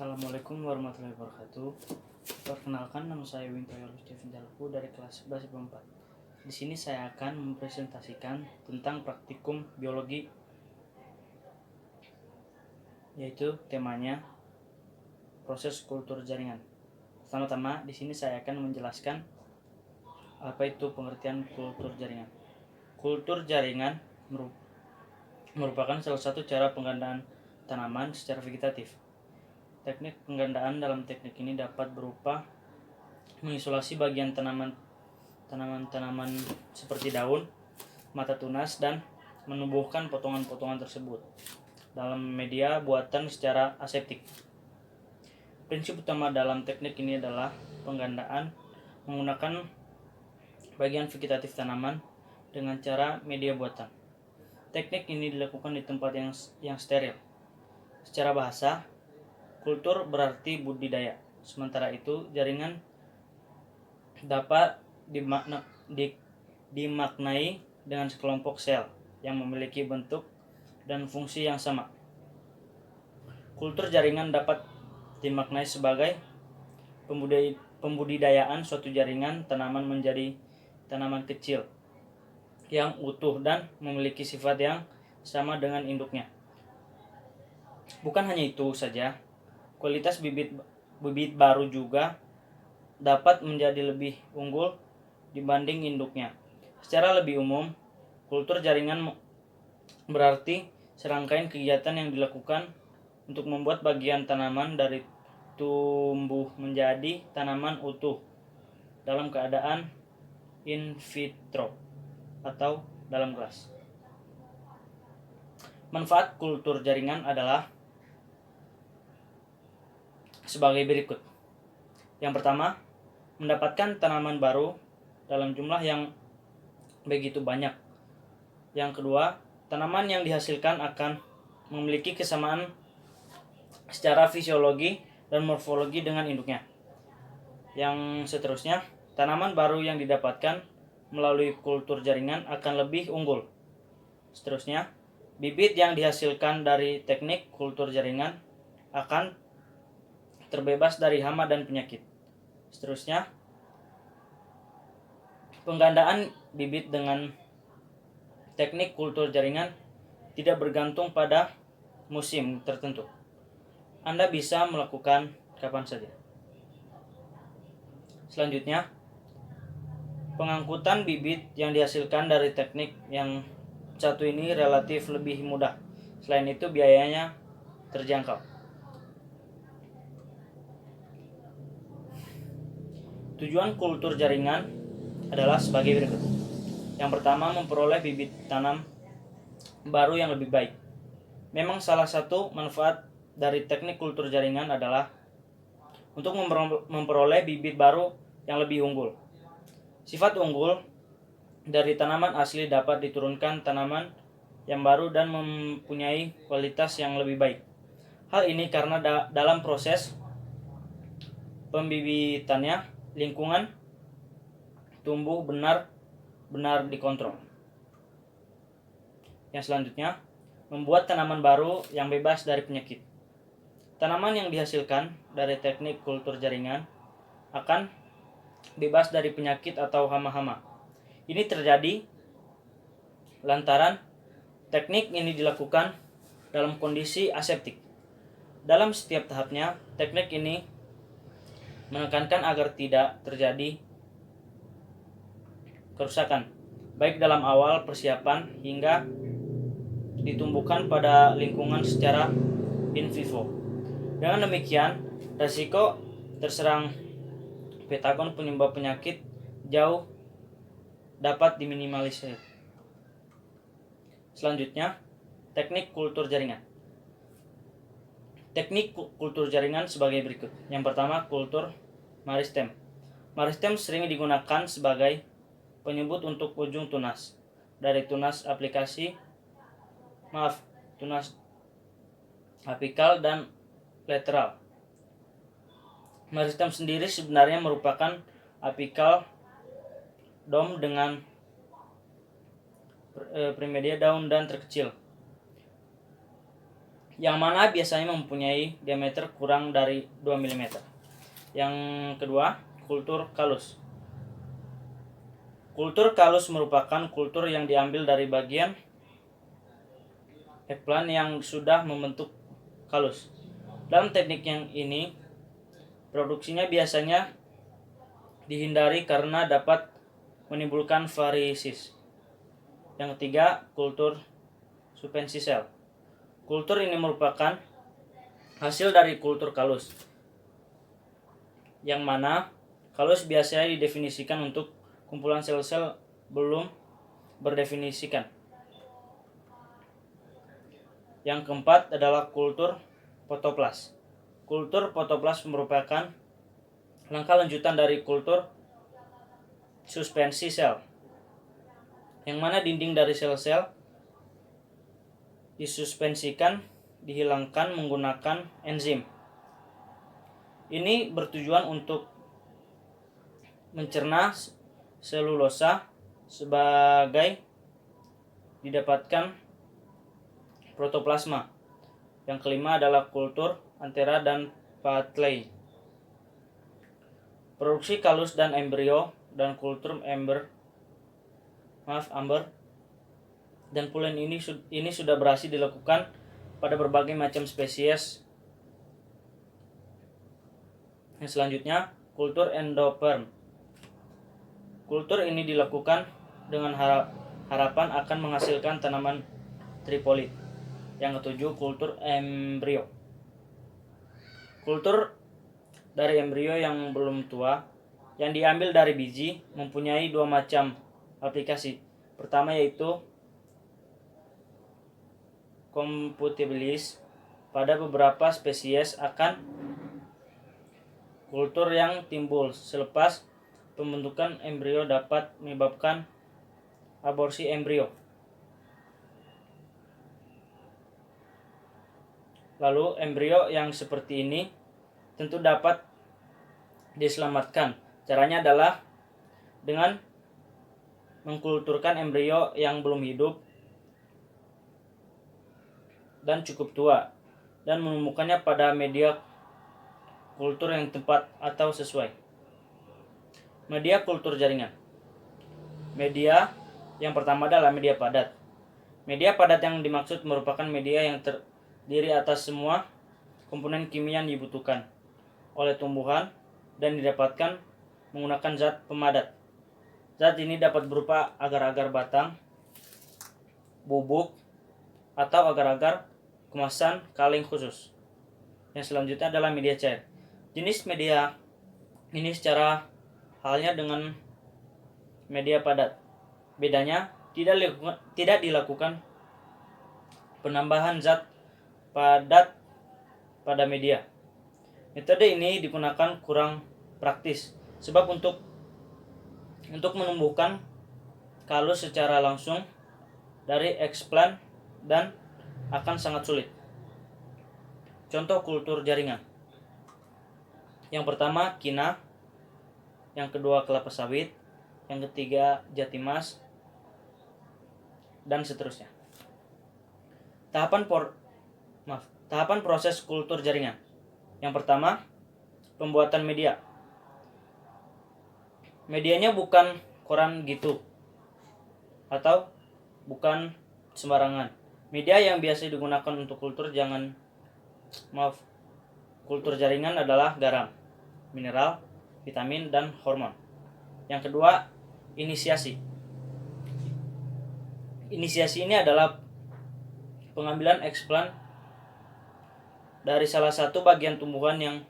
Assalamualaikum warahmatullahi wabarakatuh. Perkenalkan, nama saya Wintoyo Steven Jalku dari kelas 11 IPA 4. Di sini saya akan mempresentasikan tentang praktikum biologi, yaitu temanya proses kultur jaringan. Pertama-tama, di sini saya akan menjelaskan apa itu pengertian kultur jaringan. Kultur jaringan merupakan salah satu cara penggandaan tanaman secara vegetatif. Teknik penggandaan dalam teknik ini dapat berupa mengisolasi bagian tanaman seperti daun, mata tunas, dan menumbuhkan potongan-potongan tersebut dalam media buatan secara aseptik. Prinsip utama dalam teknik ini adalah penggandaan menggunakan bagian vegetatif tanaman dengan cara media buatan. Teknik ini dilakukan di tempat yang steril. Secara bahasa, kultur berarti budidaya. Sementara itu, jaringan dapat dimaknai dengan sekelompok sel yang memiliki bentuk dan fungsi yang sama. Kultur jaringan dapat dimaknai sebagai pembudidayaan suatu jaringan tanaman menjadi tanaman kecil yang utuh dan memiliki sifat yang sama dengan induknya. Bukan hanya itu saja, kualitas bibit baru juga dapat menjadi lebih unggul dibanding induknya. Secara lebih umum, kultur jaringan berarti serangkaian kegiatan yang dilakukan untuk membuat bagian tanaman dari tumbuh menjadi tanaman utuh dalam keadaan in vitro atau dalam gelas. Manfaat kultur jaringan adalah sebagai berikut. Yang pertama, mendapatkan tanaman baru dalam jumlah yang begitu banyak. Yang kedua, tanaman yang dihasilkan akan memiliki kesamaan secara fisiologi dan morfologi dengan induknya. Yang seterusnya, tanaman baru yang didapatkan melalui kultur jaringan akan lebih unggul. Seterusnya, bibit yang dihasilkan dari teknik kultur jaringan akan terbebas dari hama dan penyakit. Seterusnya, penggandaan bibit dengan teknik kultur jaringan tidak bergantung pada musim tertentu. Anda bisa melakukan kapan saja. Selanjutnya, pengangkutan bibit yang dihasilkan dari teknik yang satu ini relatif lebih mudah. Selain itu, biayanya terjangkau. Tujuan kultur jaringan adalah sebagai berikut. Yang pertama, memperoleh bibit tanam baru yang lebih baik. Memang salah satu manfaat dari teknik kultur jaringan adalah untuk memperoleh bibit baru yang lebih unggul. Sifat unggul dari tanaman asli dapat diturunkan tanaman yang baru dan mempunyai kualitas yang lebih baik. Hal ini karena dalam proses pembibitannya, lingkungan tumbuh benar-benar dikontrol. Yang selanjutnya, membuat tanaman baru yang bebas dari penyakit. Tanaman yang dihasilkan dari teknik kultur jaringan akan bebas dari penyakit atau hama-hama. Ini terjadi lantaran teknik ini dilakukan dalam kondisi aseptik. Dalam setiap tahapnya, teknik ini menekankan agar tidak terjadi kerusakan, baik dalam awal persiapan hingga ditumbuhkan pada lingkungan secara in vivo. Dengan demikian, risiko terserang patogen penyebab penyakit jauh dapat diminimalisir. Selanjutnya, teknik kultur jaringan. Teknik kultur jaringan sebagai berikut. Yang pertama, kultur meristem. Meristem sering digunakan sebagai penyebut untuk ujung tunas dari tunas apikal dan lateral. Meristem sendiri sebenarnya merupakan apikal dom dengan primedia daun dan terkecil. yang mana biasanya mempunyai diameter kurang dari 2 mm. Yang kedua, kultur kalus. Kultur kalus merupakan kultur yang diambil dari bagian eggplant yang sudah membentuk kalus. Dalam teknik yang ini, produksinya biasanya dihindari karena dapat menimbulkan varisis. Yang ketiga, kultur suspensi sel. Kultur ini merupakan hasil dari kultur kalus, yang mana kalus biasanya didefinisikan untuk kumpulan sel-sel belum berdefinisikan. Yang keempat adalah kultur fotoplas. Kultur fotoplas merupakan langkah lanjutan dari kultur suspensi sel, yang mana dinding dari sel-sel disuspensikan dihilangkan menggunakan enzim. Ini bertujuan untuk mencerna selulosa sebagai didapatkan protoplasma. Yang kelima adalah kultur Anthera dan Patley. Produksi kalus dan embrio dan kultur amber dan pulen ini sudah berhasil dilakukan pada berbagai macam spesies. Yang selanjutnya, kultur endosperm. Kultur ini dilakukan dengan harapan akan menghasilkan tanaman tripolit. Yang ketujuh, kultur embrio. Kultur dari embrio yang belum tua yang diambil dari biji mempunyai dua macam aplikasi. Pertama yaitu compatibilis pada beberapa spesies akan kultur yang timbul selepas pembentukan embrio dapat menyebabkan aborsi embrio. Lalu embrio yang seperti ini tentu dapat diselamatkan. Caranya adalah dengan mengkulturkan embrio yang belum hidup dan cukup tua dan menemukannya pada media kultur yang tepat atau sesuai. Media kultur jaringan. Media yang pertama adalah media padat. Media padat yang dimaksud merupakan media yang terdiri atas semua komponen kimia yang dibutuhkan oleh tumbuhan dan didapatkan menggunakan zat pemadat. Zat ini dapat berupa agar-agar batang, bubuk, atau agar-agar kemasan kaleng khusus. Yang selanjutnya adalah media cair. Jenis media ini secara halnya dengan media padat. Bedanya tidak dilakukan penambahan zat padat pada media. Metode ini digunakan kurang praktis sebab untuk menumbuhkan kalus secara langsung dari eggplant dan akan sangat sulit. Contoh kultur jaringan. Yang pertama kina, yang kedua kelapa sawit, yang ketiga jatimas, dan seterusnya. Tahapan proses kultur jaringan. Yang pertama, pembuatan media. Medianya bukan koran gitu atau bukan sembarangan. Media yang biasa digunakan untuk kultur kultur jaringan adalah garam, mineral, vitamin, dan hormon. Yang kedua, inisiasi. Inisiasi ini adalah pengambilan eggplant dari salah satu bagian tumbuhan yang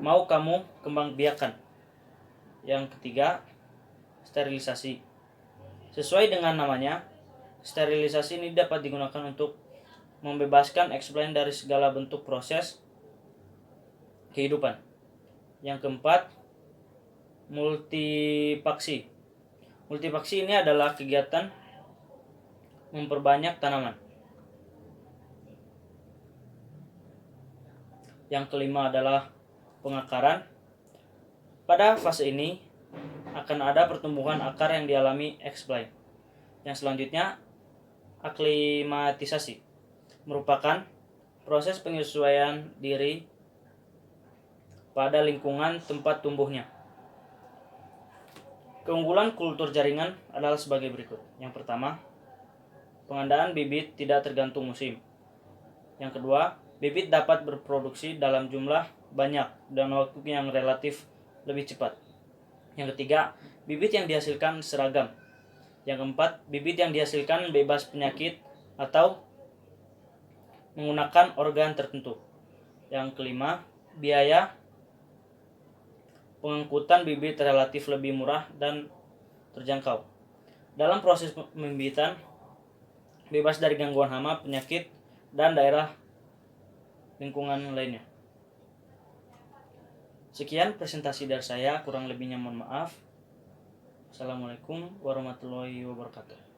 mau kamu kembangbiakkan. Yang ketiga, sterilisasi. Sesuai dengan namanya, sterilisasi ini dapat digunakan untuk membebaskan eggplant dari segala bentuk proses kehidupan. Yang keempat, multipaksi. Multipaksi ini adalah kegiatan memperbanyak tanaman. Yang kelima adalah pengakaran. Pada fase ini akan ada pertumbuhan akar yang dialami eggplant. Yang selanjutnya, aklimatisasi merupakan Proses penyesuaian diri pada lingkungan tempat tumbuhnya. Keunggulan kultur jaringan adalah sebagai berikut. Yang pertama, pengadaan bibit tidak tergantung musim. Yang kedua, bibit dapat berproduksi dalam jumlah banyak dan waktu yang relatif lebih cepat. Yang ketiga, bibit yang dihasilkan seragam. Yang keempat, bibit yang dihasilkan bebas penyakit atau menggunakan organ tertentu. Yang kelima, biaya pengangkutan bibit relatif lebih murah dan terjangkau. Dalam proses pembibitan, bebas dari gangguan hama, penyakit, dan daerah lingkungan lainnya. Sekian presentasi dari saya, kurang lebihnya mohon maaf. Assalamualaikum warahmatullahi wabarakatuh.